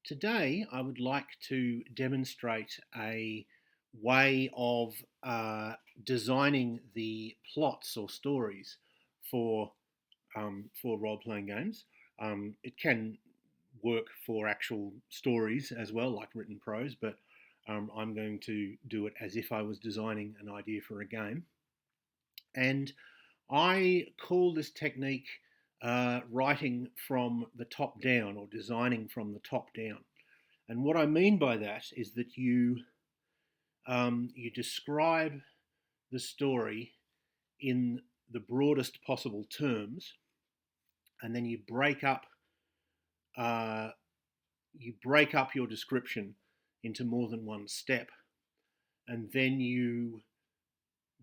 Today, I would like to demonstrate a way of designing the plots or stories for role-playing games. It can work for actual stories as well, like written prose, but I'm going to do it as if I was designing an idea for a game. And I call this technique writing from the top down or designing from the top down. And what I mean by that is that you describe the story in the broadest possible terms, and then uh, you break up your description into more than one step, and then you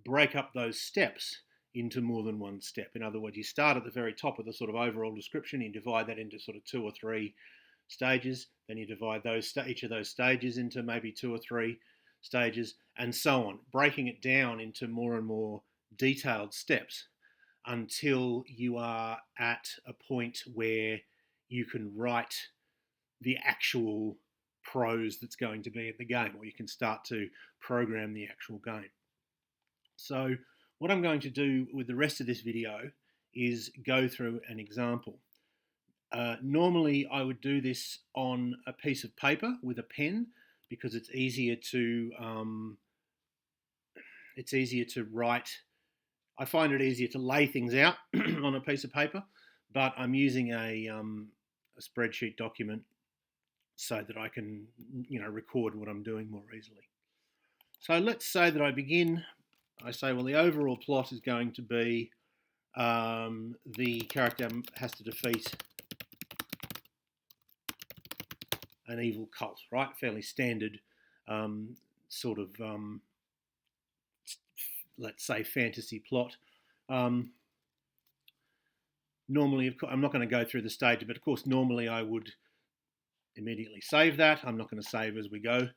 break up those steps into more than one step. In other words, you start at the very top of the sort of overall description, you divide that into sort of two or three stages, then you divide each of those stages into maybe two or three stages, and so on, breaking it down into more and more detailed steps until you are at a point where you can write the actual prose that's going to be in the game, or you can start to program the actual game. So what I'm going to do with the rest of this video is go through an example. Normally I would do this on a piece of paper with a pen because it's easier to write. I find it easier to lay things out on a piece of paper, but I'm using a spreadsheet document so that I can record what I'm doing more easily. So let's say that I begin. I say, well, the overall plot is going to be the character has to defeat an evil cult, right? Fairly standard sort of, let's say, fantasy plot. Normally, of course, I'm not going to go through the stage, but of course, normally I would immediately save that. I'm not going to save as we go,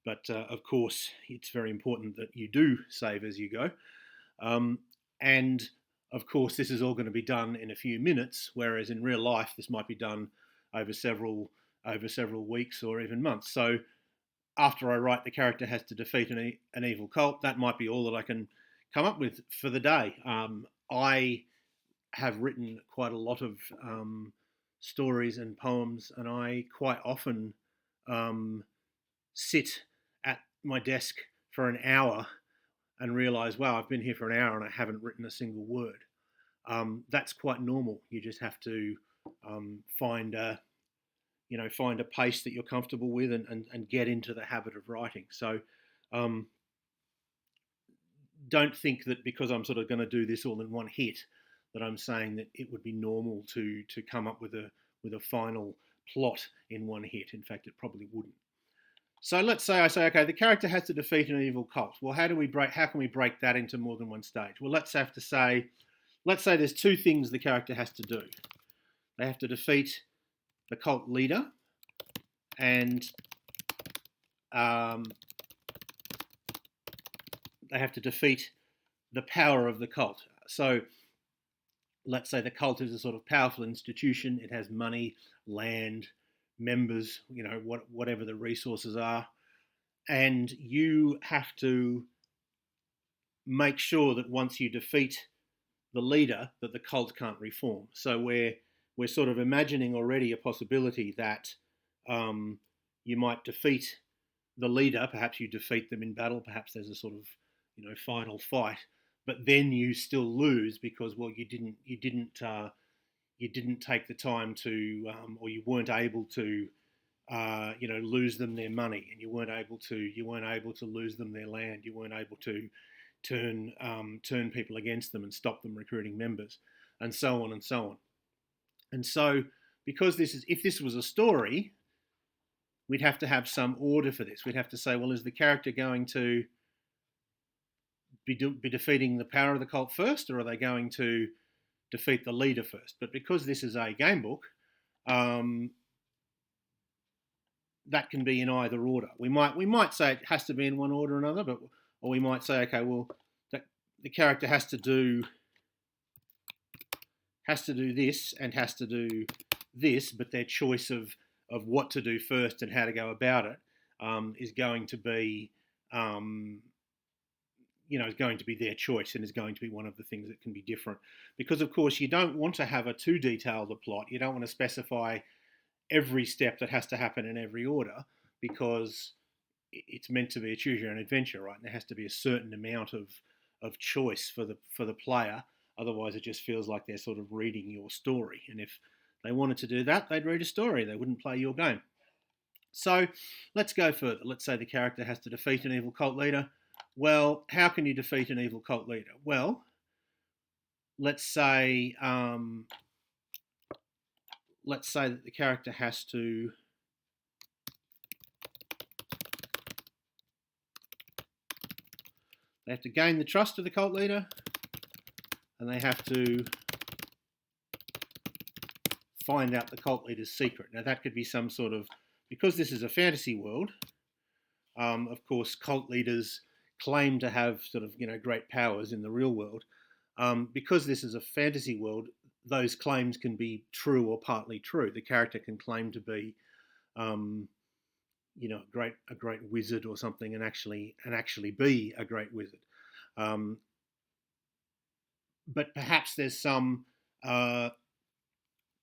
but of course, it's very important that you do save as you go. And of course, this is all going to be done in a few minutes, whereas in real life, this might be done over several weeks or even months. So after I write the character has to defeat an evil cult, that might be all that I can come up with for the day. I have written quite a lot of stories and poems, and I quite often sit at my desk for an hour and realize, wow, I've been here for an hour and I haven't written a single word. That's quite normal. You just have to find a pace that you're comfortable with and get into the habit of writing. So don't think that because I'm sort of going to do this all in one hit that I'm saying that it would be normal to come up with a final plot in one hit. In fact, it probably wouldn't. So let's say I say, okay, the character has to defeat an evil cult. Well, how can we break that into more than one stage? Well, let's say there's two things the character has to do. They have to defeat the cult leader, and they have to defeat the power of the cult. So let's say the cult is a sort of powerful institution. It has money, land, members, whatever the resources are. And you have to make sure that once you defeat the leader, that the cult can't reform. So we're sort of imagining already a possibility that you might defeat the leader. Perhaps you defeat them in battle. Perhaps there's a sort of final fight, but then you still lose because, well, you didn't take the time to, or you weren't able to, lose them their money, and you weren't able to lose them their land. You weren't able to turn people against them and stop them recruiting members, and so on and so on. And so, because if this was a story, we'd have to have some order for this. We'd have to say, well, is the character going to be defeating the power of the cult first, or are they going to defeat the leader first? But because this is a game book, that can be in either order. We might say it has to be in one order or another, or we might say, okay, well, the character has to do this and has to do this, but their choice of what to do first and how to go about it is going to be is going to be their choice, and is going to be one of the things that can be different. Because, of course, you don't want to have a too detailed a plot. You don't want to specify every step that has to happen in every order, because it's meant to be a choose your own adventure, right? And there has to be a certain amount of choice for the player. Otherwise, it just feels like they're sort of reading your story. And if they wanted to do that, they'd read a story. They wouldn't play your game. So let's go further. Let's say the character has to defeat an evil cult leader. Well, how can you defeat an evil cult leader? Well, let's say that the character has to gain the trust of the cult leader, and they have to find out the cult leader's secret. Now, that could be some sort of, because this is a fantasy world, of course, cult leaders claim to have sort of, great powers in the real world. Because this is a fantasy world, those claims can be true or partly true. The character can claim to be, a great wizard or something, and actually be a great wizard. But perhaps there's some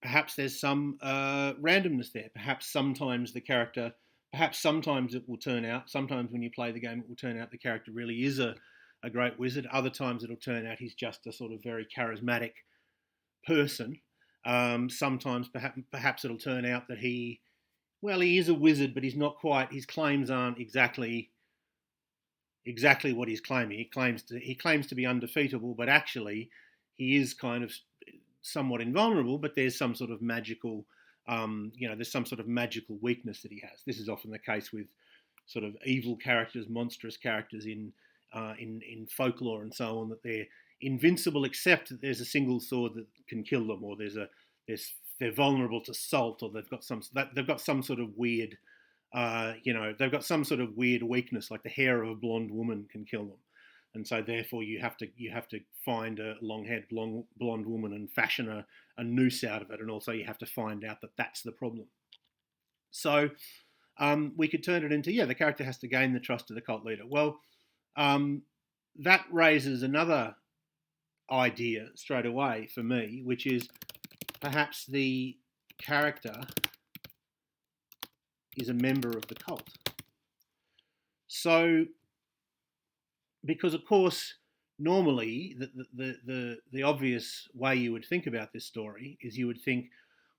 randomness there. Perhaps sometimes it will turn out. Sometimes when you play the game, it will turn out the character really is a great wizard. Other times it'll turn out he's just a sort of very charismatic person. Sometimes perhaps it'll turn out that he is a wizard, but he's not quite. His claims aren't exactly what he's claiming. He claims to be undefeatable, but actually he is kind of somewhat invulnerable. But there's some sort of magical, there's some sort of magical weakness that he has. This is often the case with sort of evil characters, monstrous characters in folklore and so on, that they're invincible except that there's a single sword that can kill them, or they're vulnerable to salt, or they've got some sort of weird, they've got some sort of weird weakness, like the hair of a blonde woman can kill them, and so therefore you have to find a long-haired blonde woman and fashion a noose out of it, and also you have to find out that that's the problem. So we could turn it into, the character has to gain the trust of the cult leader. Well, that raises another idea straight away for me, which is perhaps the character is a member of the cult. So, because of course, normally the obvious way you would think about this story is you would think,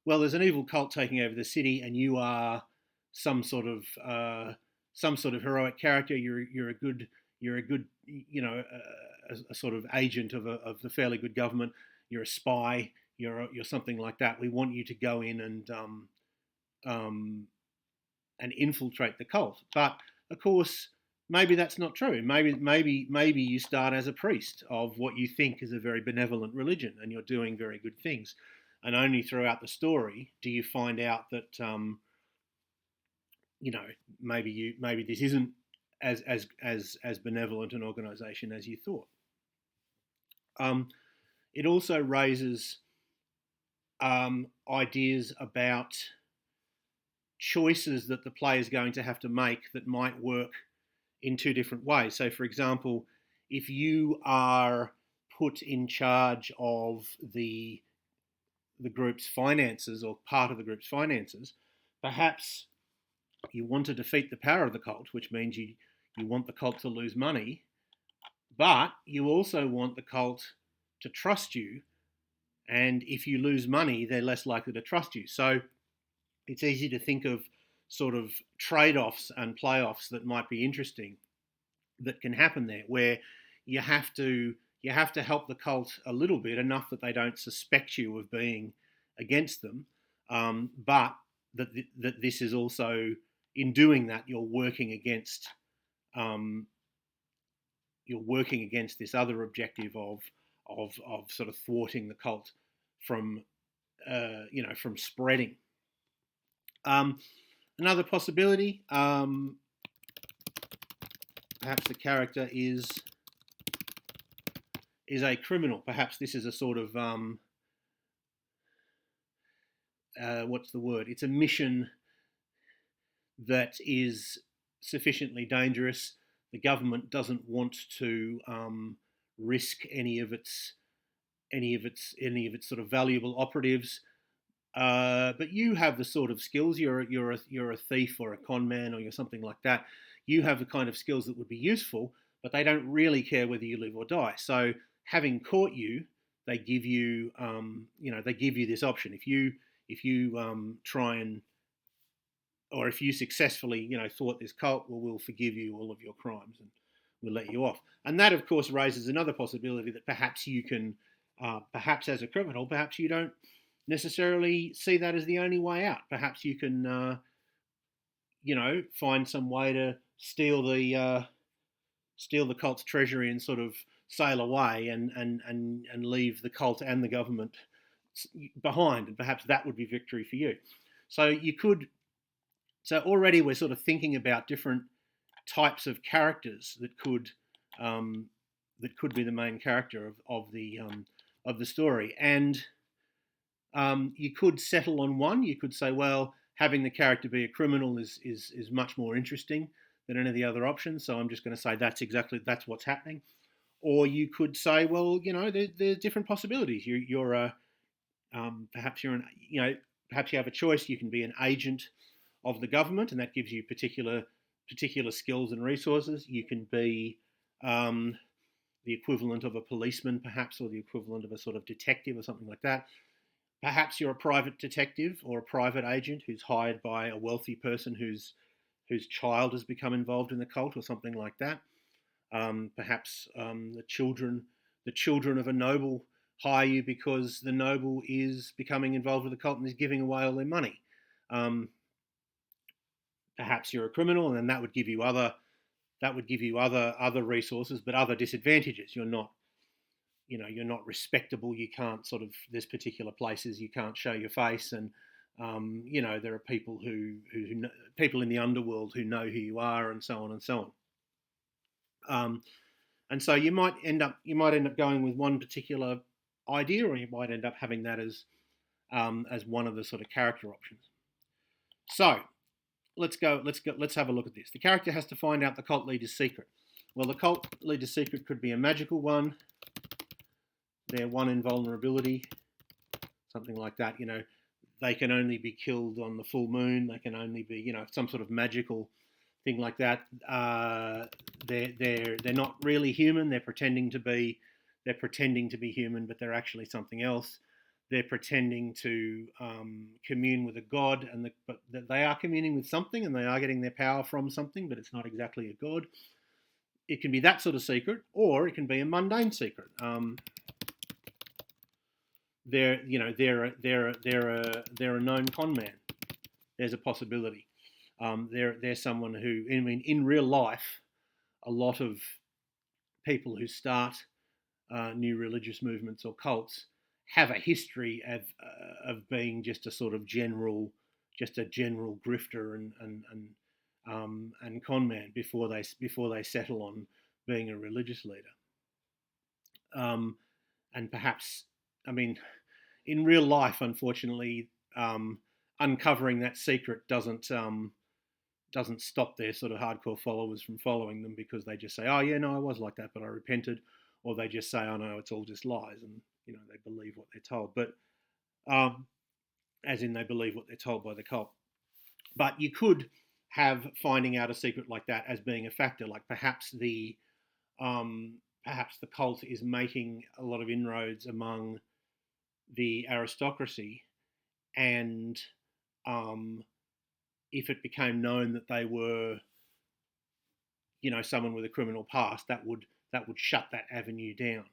well, there's an evil cult taking over the city, and you are some sort of heroic character. You're a good a sort of agent of the fairly good government. You're a spy. You're something like that. We want you to go in and infiltrate the cult. But of course, maybe that's not true. Maybe you start as a priest of what you think is a very benevolent religion, and you're doing very good things. And only throughout the story do you find out that maybe this isn't as benevolent an organisation as you thought. It also raises ideas about choices that the player is going to have to make that might work in two different ways. So, for example, if you are put in charge of the group's finances, or part of the group's finances, perhaps you want to defeat the power of the cult, which means you want the cult to lose money, but you also want the cult to trust you. And if you lose money, they're less likely to trust you. So it's easy to think of sort of trade-offs and play-offs that might be interesting that can happen there, where you have to help the cult a little bit, enough that they don't suspect you of being against them, but that this is also, in doing that, you're working against this other objective of sort of thwarting the cult from spreading. Another possibility, perhaps the character is a criminal. Perhaps this is a sort of what's the word? It's a mission that is sufficiently dangerous. The government doesn't want to risk any of its sort of valuable operatives. But you have the sort of skills. You're a thief or a con man or you're something like that. You have the kind of skills that would be useful, but they don't really care whether you live or die. So having caught you, they give you they give you this option. If you try and or if you successfully thwart this cult, well, we'll forgive you all of your crimes and we'll let you off. And that, of course, raises another possibility that perhaps you can, perhaps as a criminal, perhaps you don't necessarily see that as the only way out. Perhaps you can, find some way to steal the cult's treasury and sort of sail away and leave the cult and the government behind, and perhaps that would be victory for you. So you could. So already we're sort of thinking about different types of characters that could be the main character of the story, and you could settle on one. You could say, well, having the character be a criminal is much more interesting than any of the other options. So I'm just going to say that's what's happening. Or you could say, well, there's different possibilities. Perhaps you have a choice. You can be an agent of the government, and that gives you particular skills and resources. You can be the equivalent of a policeman, perhaps, or the equivalent of a sort of detective or something like that. Perhaps you're a private detective or a private agent who's hired by a wealthy person whose child has become involved in the cult or something like that. Perhaps the children of a noble hire you because the noble is becoming involved with the cult and is giving away all their money. Perhaps you're a criminal, and then that would give you other resources, but other disadvantages. You're not respectable. You can't there's particular places you can't show your face, and there are people people in the underworld who know who you are, and so on and so on. And so you might end up going with one particular idea, or you might end up having that as one of the sort of character options. So let's have a look at this. The character has to find out the cult leader's secret. Well, the cult leader's secret could be a magical one, their one invulnerability, something like that. They can only be killed on the full moon. They can only be, some sort of magical thing like that. They're not really human. They're pretending to be human, but they're actually something else. They're pretending to commune with a god, but they are communing with something, and they are getting their power from something, but it's not exactly a god. It can be that sort of secret, or it can be a mundane secret. They're a known con man. There's a possibility. They're someone who, in real life, a lot of people who start new religious movements or cults have a history of being just a sort of general grifter and con man before they settle on being a religious leader. And perhaps, in real life, unfortunately, uncovering that secret doesn't stop their sort of hardcore followers from following them, because they just say, oh yeah, no, I was like that, but I repented. Or they just say, oh no, it's all just lies, and they believe what they're told. But as in, they believe what they're told by the cult. But you could have finding out a secret like that as being a factor. Like perhaps the cult is making a lot of inroads among the aristocracy, and if it became known that they were, someone with a criminal past, that would shut that avenue down.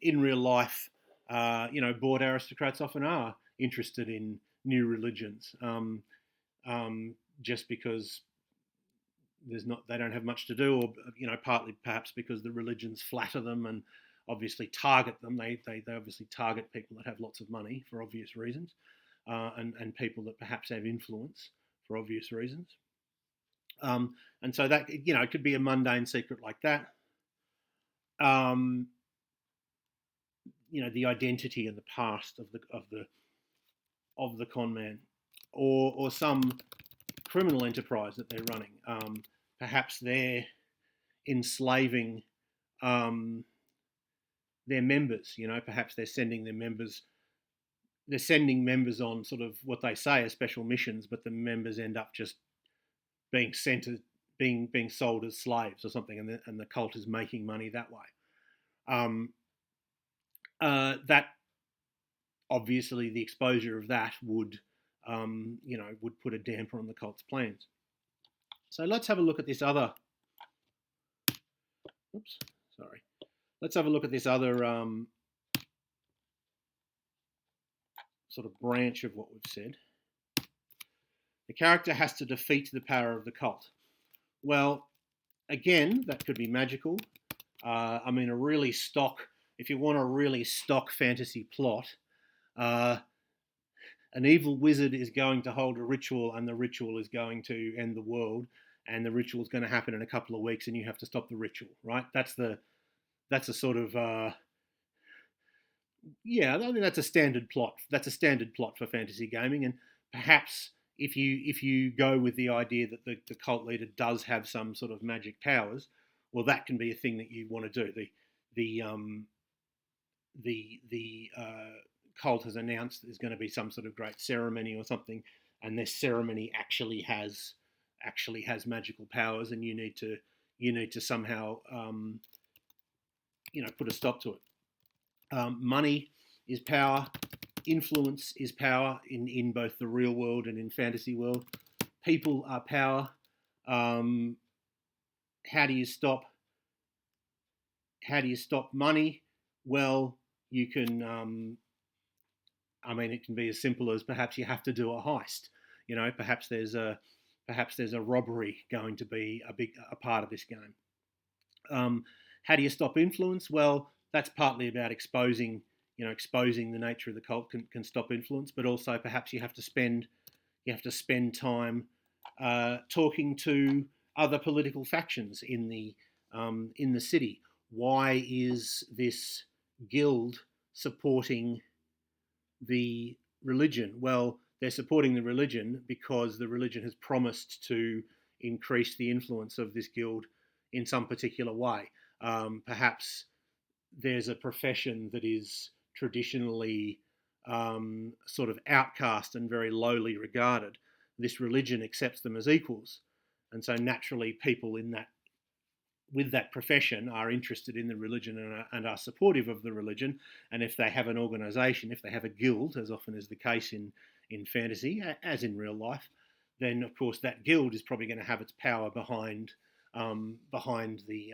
In real life, bored aristocrats often are interested in new religions, just because they don't have much to do, or partly perhaps because the religions flatter them and obviously target them. They obviously target people that have lots of money for obvious reasons, and people that perhaps have influence for obvious reasons. And so that it could be a mundane secret like that. The identity and the past of the con man, or some criminal enterprise that they're running. Perhaps they're enslaving their members. Perhaps they're sending their members. They're sending members on sort of what they say are special missions, but the members end up just being sent as being sold as slaves or something, and the cult is making money that way. That obviously the exposure of that would would put a damper on the cult's plans. So let's have a look at this other. Oops, sorry. Let's have a look at this other sort of branch of what we've said. The character has to defeat the power of the cult. Well, again, that could be magical. I mean, if you want a really stock fantasy plot, an evil wizard is going to hold a ritual, and the ritual is going to end the world, and the ritual is going to happen in a couple of weeks, and you have to stop the ritual, right? That's a sort of I mean that's a standard plot. That's a standard plot for fantasy gaming, and perhaps if you go with the idea that the cult leader does have some sort of magic powers, well, that can be a thing that you want to do. The cult has announced there's going to be some sort of great ceremony or something, and this ceremony actually has magical powers, and you need to somehow put a stop to it. Money is power. Influence is power in both the real world and in fantasy world. People are power. How do you stop money? Well, you can. It can be as simple as perhaps you have to do a heist. Perhaps there's a robbery going to be a part of this game. How do you stop influence? Well, that's partly about exposing the nature of the cult can stop influence, but also perhaps you have to spend time talking to other political factions in the city. Why is this guild supporting the religion? Well, they're supporting the religion because the religion has promised to increase the influence of this guild in some particular way. Perhaps there's a profession that is traditionally sort of outcast and very lowly regarded. This religion accepts them as equals, and so naturally people with that profession are interested in the religion and are supportive of the religion. And if they have an organisation, if they have a guild, as often is the case in fantasy, as in real life, then of course that guild is probably going to have its power behind the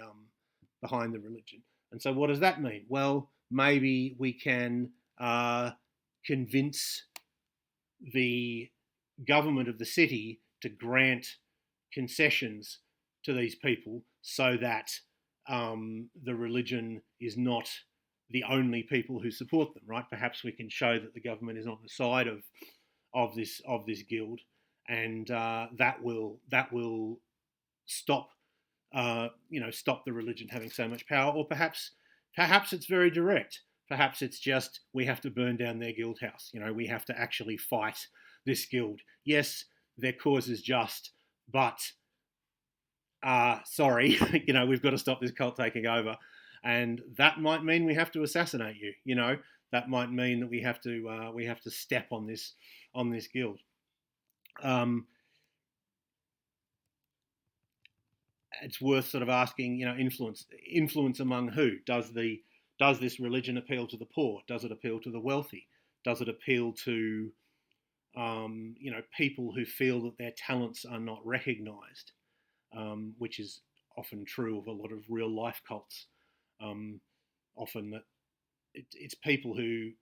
religion. And so what does that mean? Well, maybe we can convince the government of the city to grant concessions to these people so that the religion is not the only people who support them, right? Perhaps we can show that the government is on the side of this guild, and that will stop stop the religion having so much power. Or perhaps it's very direct. Perhaps it's just we have to burn down their guild house. We have to actually fight this guild. Yes, their cause is just, but sorry, we've got to stop this cult taking over, and that might mean we have to assassinate you. That might mean that we have to step on this guild. It's worth sort of asking, influence among who? Does this religion appeal to the poor? Does it appeal to the wealthy? Does it appeal to people who feel that their talents are not recognised? Which is often true of a lot of real life cults. Often that it's people who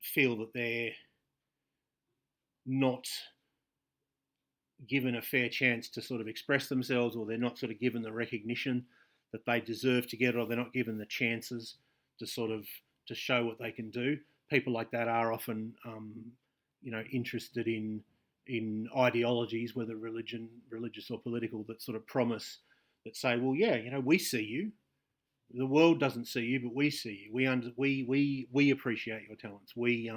feel that they're not given a fair chance to sort of express themselves, or they're not sort of given the recognition that they deserve to get, or they're not given the chances to show what they can do. People like that are often interested in ideologies, whether religious or political, that sort of promise, that say, well, yeah, we see you. The world doesn't see you, but we see you. We appreciate your talents. We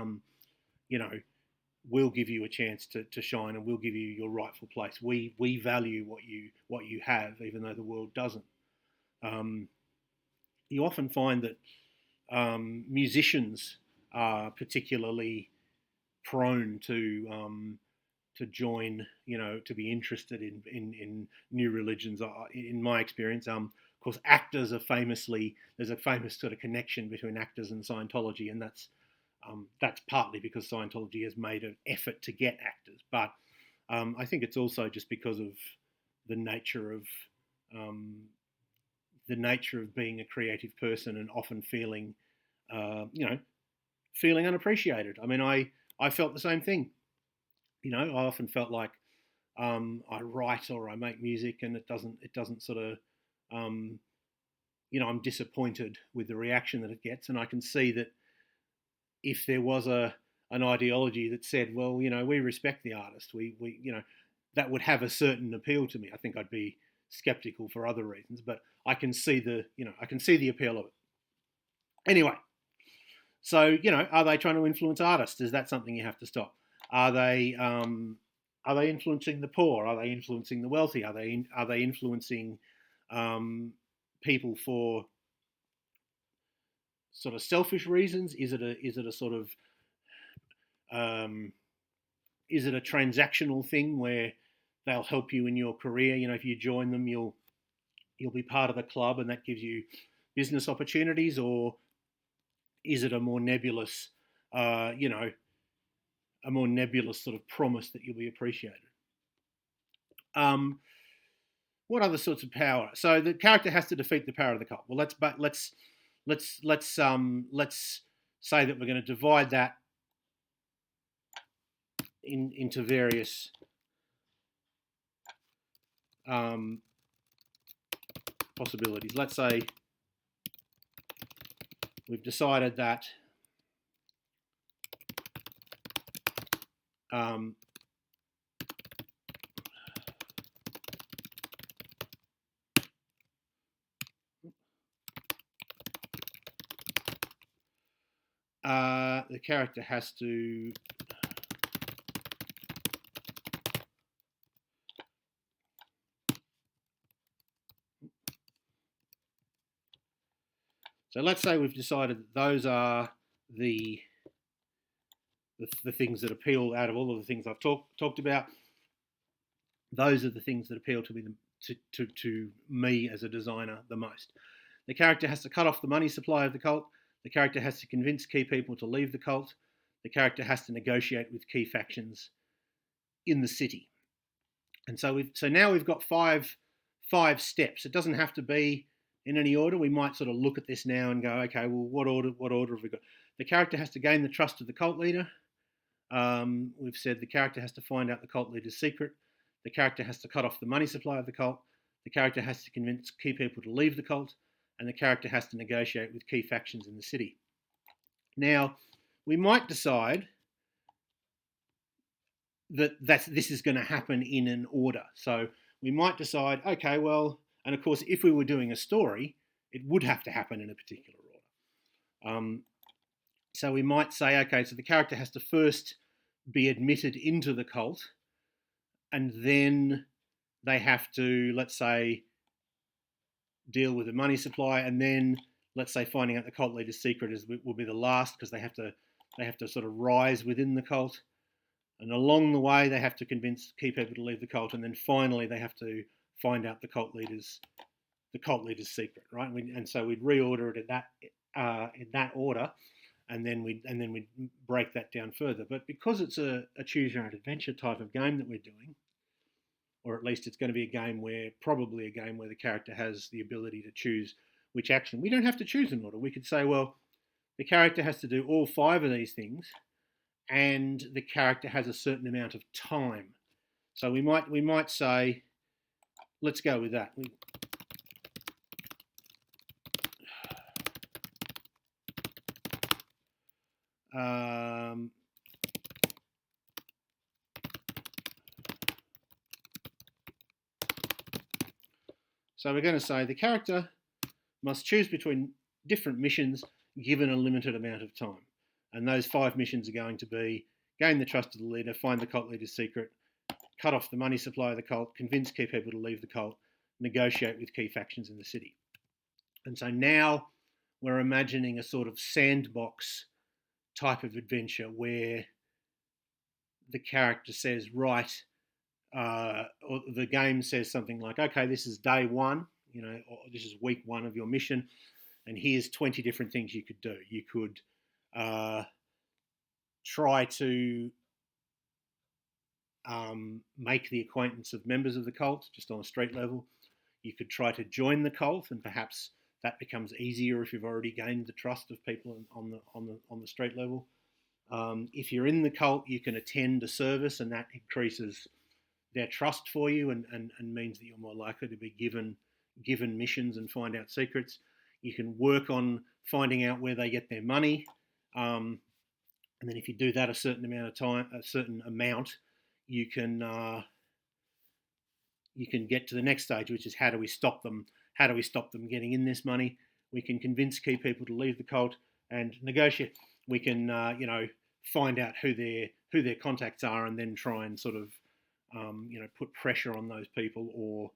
we'll give you a chance to shine, and we'll give you your rightful place. We value what you have, even though the world doesn't. You often find that musicians are particularly prone to join, to be interested in new religions. In my experience, of course, actors are there's a famous sort of connection between actors and Scientology, and that's partly because Scientology has made an effort to get actors, but I think it's also just because of the nature of being a creative person and often feeling, feeling unappreciated. I mean, I felt the same thing. I often felt like I write or I make music, and it doesn't sort of, I'm disappointed with the reaction that it gets, and I can see that if there was an ideology that said, well, we respect the artist, we that would have a certain appeal to me. I think I'd be skeptical for other reasons, but I can see the appeal of it. Anyway, so are they trying to influence artists? Is that something you have to stop? Are they influencing the poor? Are they influencing the wealthy? Are they influencing people for sort of selfish reasons? Is it a sort of is it a transactional thing where they'll help you in your career? If you join them, you'll be part of the club, and that gives you business opportunities. Or is it a more nebulous, a more nebulous sort of promise that you'll be appreciated? What other sorts of power? So the character has to defeat the power of the cult. Well, let's say that we're going to divide that into various possibilities. Let's say we've decided that the character has to So let's say we've decided that those are the things that appeal out of all of the things I've talked about. Those are the things that appeal to me as a designer the most. The character has to cut off the money supply of the cult. The character has to convince key people to leave the cult. The character has to negotiate with key factions in the city. And so now we've got five steps. It doesn't have to be in any order. We might sort of look at this now and go, okay, well, what order have we got? The character has to gain the trust of the cult leader. We've said the character has to find out the cult leader's secret. The character has to cut off the money supply of the cult. The character has to convince key people to leave the cult. And the character has to negotiate with key factions in the city. Now, we might decide that this is going to happen in an order. So we might decide, okay, well, and of course, if we were doing a story, it would have to happen in a particular order. So we might say, okay, so the character has to first be admitted into the cult, and then they have to, let's say, deal with the money supply, and then, let's say, finding out the cult leader's secret will be the last, because they have to sort of rise within the cult. And along the way, they have to convince key people to leave the cult, and then finally they have to find out the cult leader's secret, right? And so we'd reorder it in that order, and then we'd break that down further. But because it's a choose your own adventure type of game that we're doing, or at least it's going to be probably a game where the character has the ability to choose which action. We don't have to choose an order. We could say, well, the character has to do all 5 of these things, and the character has a certain amount of time. So we might say, let's go with that. So we're going to say the character must choose between different missions given a limited amount of time. And those 5 missions are going to be gain the trust of the leader, find the cult leader's secret, cut off the money supply of the cult, convince key people to leave the cult, negotiate with key factions in the city. And so now we're imagining a sort of sandbox type of adventure where the character says, right, or the game says something like, okay, this is day one, or this is week one of your mission, and here's 20 different things you could do. You could try to make the acquaintance of members of the cult just on a street level. You could try to join the cult, and perhaps that becomes easier if you've already gained the trust of people on the street level. If you're in the cult, you can attend a service, and that increases their trust for you and means that you're more likely to be given missions and find out secrets. You can work on finding out where they get their money, and then if you do that a certain amount of time, you can get to the next stage, which is how do we stop them? How do we stop them getting in this money? We can convince key people to leave the cult and negotiate. We can find out who their contacts are, and then try and sort of put pressure on those people, or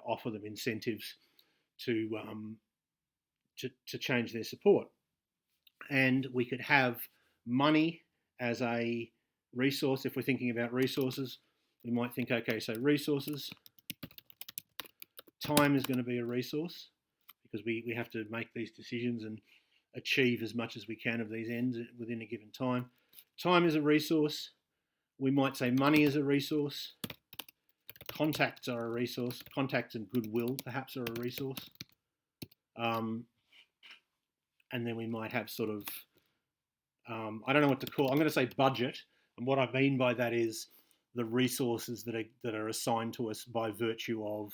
offer them incentives to change their support. And we could have money as a resource. If we're thinking about resources, we might think, okay, so resources, time is going to be a resource because we have to make these decisions and achieve as much as we can of these ends within a given time. Time is a resource. We might say money is a resource. Contacts are a resource. Contacts and goodwill perhaps are a resource. And then we might have sort of, I don't know what to call, I'm going to say budget. And what I mean by that is the resources that are assigned to us by virtue of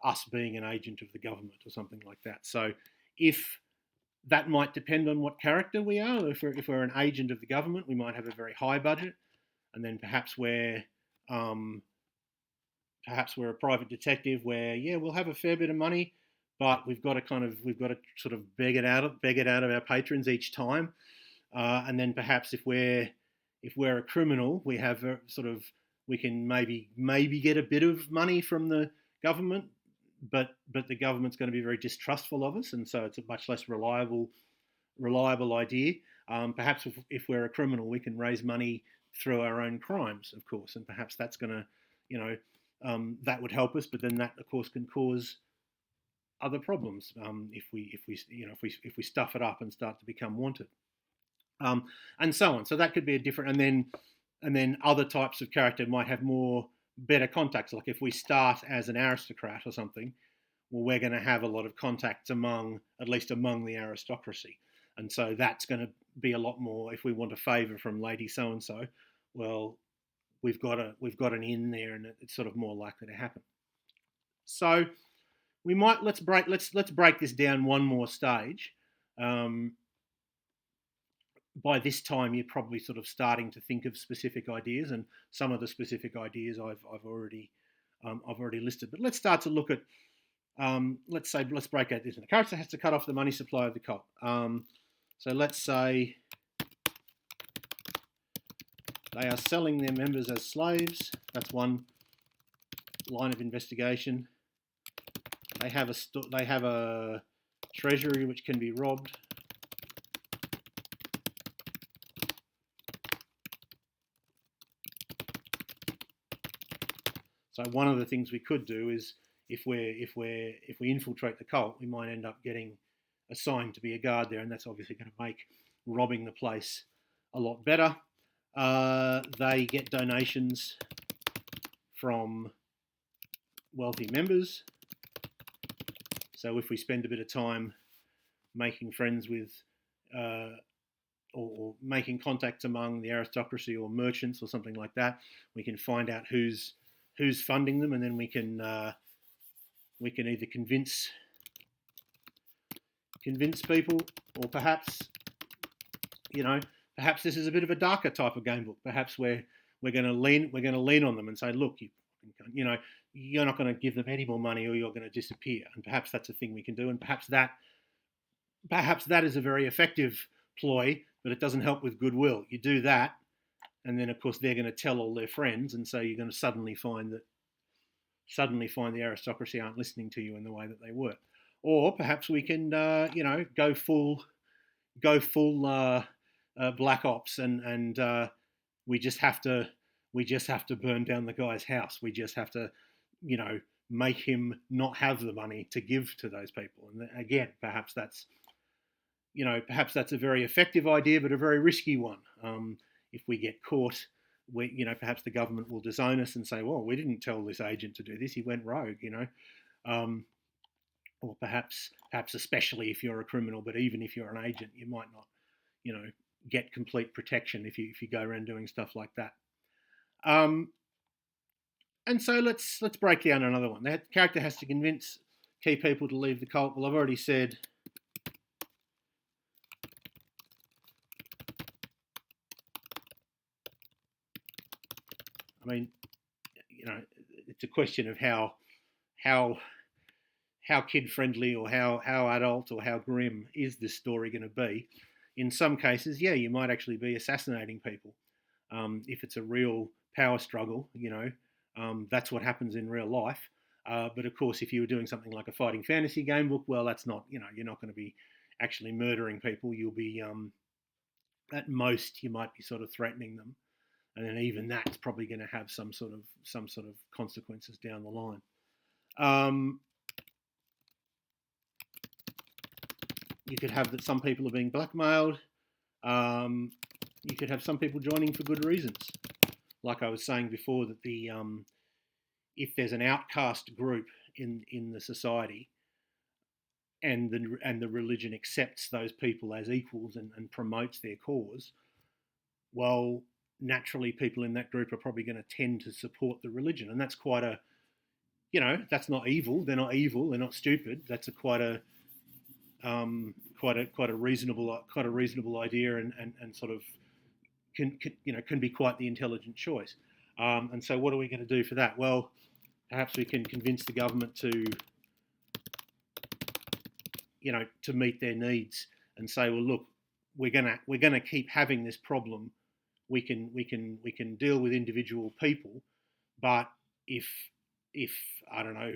us being an agent of the government or something like that. So if that might depend on what character we are. If we're an agent of the government, we might have a very high budget, and then perhaps we're a private detective where we'll have a fair bit of money, but we've got to sort of beg it out of our patrons each time, and then perhaps if we're a criminal, we have we can maybe get a bit of money from the government, but the government's going to be very distrustful of us, and so it's a much less reliable idea. Perhaps if we're a criminal, we can raise money through our own crimes, of course, and perhaps that's going to, that would help us. But then that, of course, can cause other problems if we stuff it up and start to become wanted, and so on. So that could be a different, and then other types of character might have better contacts. Like if we start as an aristocrat or something, well, we're going to have a lot of contacts at least among the aristocracy. And so that's going to be a lot more. If we want a favour from Lady so and so, well, we've got an in there, and it's sort of more likely to happen. So let's break this down one more stage. By this time, you're probably sort of starting to think of specific ideas, and some of the specific ideas I've already listed. But let's start to look at let's break out this. The character has to cut off the money supply of the cult. So let's say they are selling their members as slaves. That's one line of investigation. They have a treasury which can be robbed. So one of the things we could do is if we infiltrate the cult, we might end up getting assigned to be a guard there, and that's obviously going to make robbing the place a lot better. They get donations from wealthy members. So if we spend a bit of time making friends with or making contacts among the aristocracy or merchants or something like that, we can find out who's funding them, and then we can either convince people, or perhaps this is a bit of a darker type of game book. Perhaps we're going to lean on them and say, look, you're not going to give them any more money, or you're going to disappear. And perhaps that's a thing we can do, and perhaps that is a very effective ploy, but it doesn't help with goodwill. You do that, and then of course they're going to tell all their friends, and so you're going to suddenly find the aristocracy aren't listening to you in the way that they were. Or perhaps we can, go full black ops, and we just have to burn down the guy's house. We just have to, make him not have the money to give to those people. And again, perhaps that's a very effective idea, but a very risky one. If we get caught, perhaps the government will disown us and say, well, we didn't tell this agent to do this. He went rogue, or perhaps especially if you're a criminal, but even if you're an agent, you might not, get complete protection if you go around doing stuff like that. And so let's break down another one. The character has to convince key people to leave the cult. Well, I've already said it's a question of how kid friendly or how adult or how grim is this story going to be. In some cases, yeah, you might actually be assassinating people. If it's a real power struggle, that's what happens in real life. But of course, if you were doing something like a fighting fantasy game book, well, that's not, you're not going to be actually murdering people. You'll be, at most, you might be sort of threatening them. And then even that's probably going to have some sort of consequences down the line. You could have that some people are being blackmailed. You could have some people joining for good reasons. Like I was saying before, that if there's an outcast group in the society, and the religion accepts those people as equals and promotes their cause, well, naturally people in that group are probably going to tend to support the religion, and that's quite a, that's not evil. They're not evil. They're not stupid. That's quite a reasonable idea, and sort of can be quite the intelligent choice. And so, what are we going to do for that? Well, perhaps we can convince the government to meet their needs and say, well, look, we're gonna keep having this problem. We can deal with individual people, but if I don't know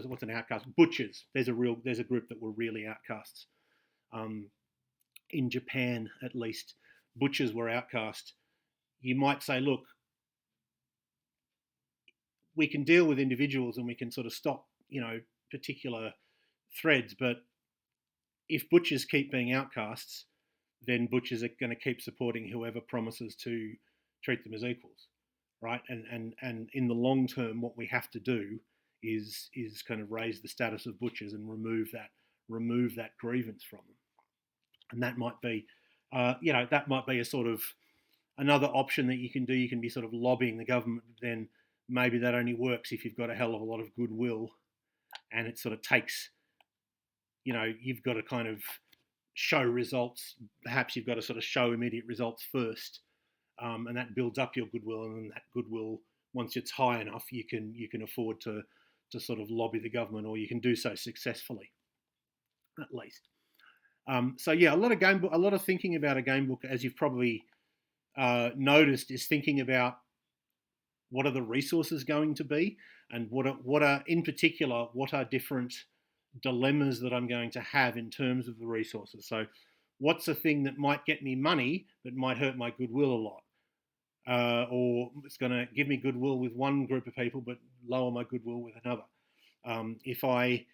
what's an outcast, butchers. There's a group that were really outcasts. In Japan, at least, butchers were outcast. You might say, look, we can deal with individuals and we can sort of stop, particular threads, but if butchers keep being outcasts, then butchers are going to keep supporting whoever promises to treat them as equals, right? And in the long term, what we have to do is kind of raise the status of butchers and remove that grievance from them. And that might be, a sort of another option that you can do. You can be sort of lobbying the government, but then maybe that only works if you've got a hell of a lot of goodwill, and it sort of takes, you've got to kind of show results. Perhaps you've got to sort of show immediate results first, and that builds up your goodwill. And then that goodwill, once it's high enough, you can afford to sort of lobby the government, or you can do so successfully, at least. So yeah, a lot of thinking about a game book, as you've probably noticed, is thinking about what are the resources going to be, and what are in particular, what are different dilemmas that I'm going to have in terms of the resources. So what's a thing that might get me money but might hurt my goodwill a lot, or it's going to give me goodwill with one group of people but lower my goodwill with another. If I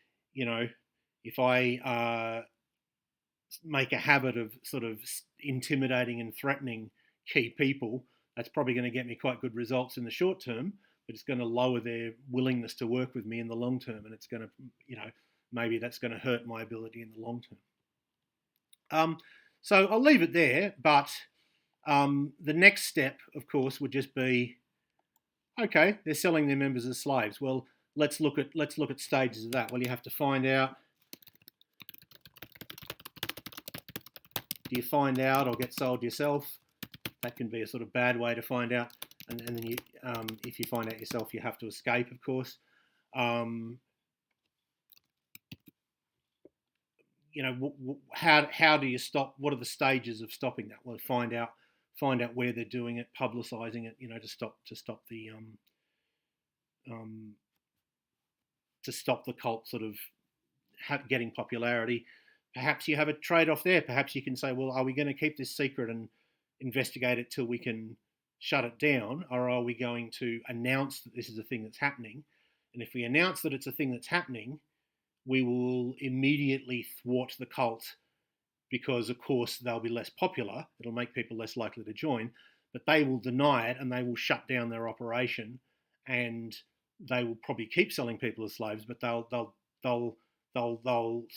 make a habit of sort of intimidating and threatening key people, that's probably going to get me quite good results in the short term, but it's going to lower their willingness to work with me in the long term, and it's going to, maybe that's going to hurt my ability in the long term. So I'll leave it there, but the next step, of course, would just be, okay, they're selling their members as slaves. Well, let's look at stages of that. Well, you have to find out. Do you find out or get sold yourself? That can be a sort of bad way to find out. And then you, if you find out yourself, you have to escape, of course. how do you stop? What are the stages of stopping that? Well, find out where they're doing it, publicising it, um, to stop the cult sort of getting popularity. Perhaps you have a trade-off there. Perhaps you can say, well, are we going to keep this secret and investigate it till we can shut it down, or are we going to announce that this is a thing that's happening? And if we announce that it's a thing that's happening, we will immediately thwart the cult because, of course, they'll be less popular. It'll make people less likely to join, but they will deny it and they will shut down their operation, and they will probably keep selling people as slaves, but they'll sort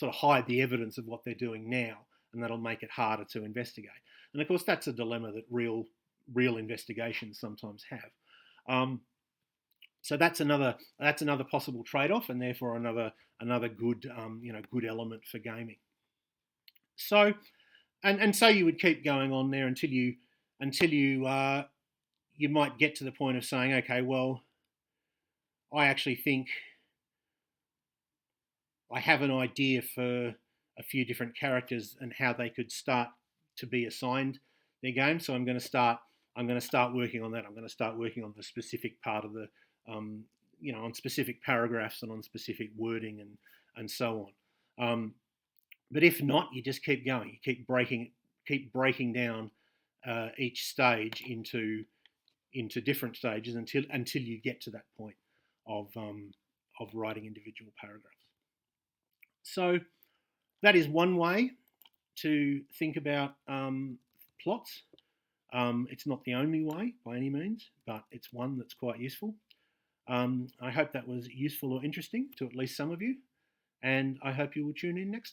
of hide the evidence of what they're doing now, and that'll make it harder to investigate. And of course, that's a dilemma that real investigations sometimes have. So that's another possible trade-off, and therefore another good good element for gaming. So, and so you would keep going on there until you you might get to the point of saying, okay, well, I actually think I have an idea for a few different characters and how they could start to be assigned their game. So I'm going to start working on that. I'm going to start working on the specific part of the on specific paragraphs and on specific wording and so on. But if not, you just keep going. You keep breaking down each stage into different stages until you get to that point of writing individual paragraphs. So that is one way to think about plots. It's not the only way by any means, but it's one that's quite useful. I hope that was useful or interesting to at least some of you, and I hope you will tune in next time.